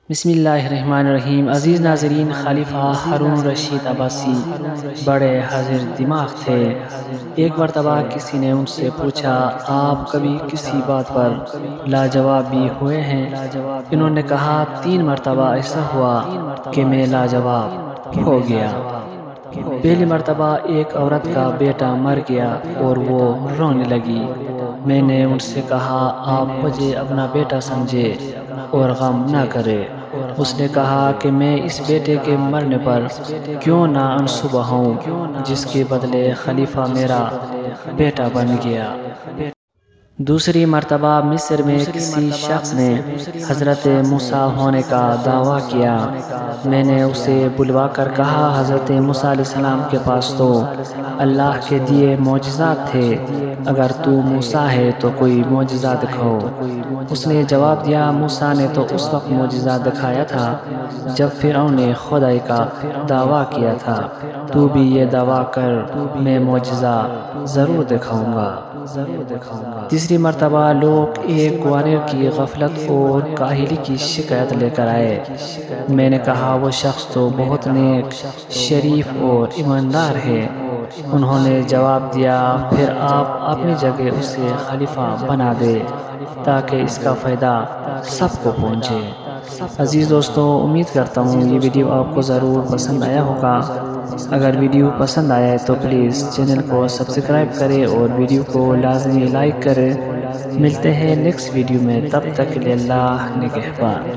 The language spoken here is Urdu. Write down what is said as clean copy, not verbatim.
بسم اللہ الرحمن الرحیم۔ عزیز ناظرین، خلیفہ ہارون رشید عباسی بڑے حاضر دماغ تھے۔ ایک مرتبہ کسی نے ان سے پوچھا، آپ کبھی کسی بات پر لاجواب بھی ہوئے ہیں؟ انہوں نے کہا، 3 مرتبہ ایسا ہوا کہ میں لاجواب ہو گیا۔ پہلی مرتبہ ایک عورت کا بیٹا مر گیا اور وہ رونے لگی۔ میں نے ان سے کہا، آپ مجھے اپنا بیٹا سمجھے اور غم نہ کرے۔ اس نے کہا کہ میں اس بیٹے کے مرنے پر کیوں نہ منصوبہ ہوں جس کے بدلے خلیفہ میرا بیٹا بن گیا۔ دوسری مرتبہ مصر میں کسی شخص نے حضرت موسیٰ ہونے کا دعویٰ کیا۔ میں نے اسے بلوا کر کہا، حضرت موسیٰ علیہ السلام کے پاس تو اللہ کے دیے معجزات تھے، اگر تو موسیٰ ہے تو کوئی معجزہ دکھاؤ۔ اس نے جواب دیا، موسیٰ نے تو اس وقت معجزہ دکھایا تھا جب فرعون نے خدائی کا دعویٰ کیا تھا، تو بھی یہ دعویٰ کر، میں معجزہ ضرور دکھاؤں گا۔ تیسری مرتبہ لوگ ایک گواریر کی غفلت اور کاہلی کی شکایت لے کر آئے۔ میں نے کہا، وہ شخص تو بہت نیک، شریف اور ایماندار ہے۔ انہوں نے جواب دیا، پھر آپ اپنی جگہ اسے خلیفہ بنا دیں تاکہ اس کا فائدہ سب کو پہنچے۔ عزیز دوستو، امید کرتا ہوں یہ ویڈیو آپ کو ضرور پسند آیا ہوگا۔ اگر ویڈیو پسند آیا تو پلیز چینل کو سبسکرائب کریں اور ویڈیو کو لازمی لائک کریں۔ ملتے ہیں نیکسٹ ویڈیو میں، تب تک کے لیے اللہ نگہبان۔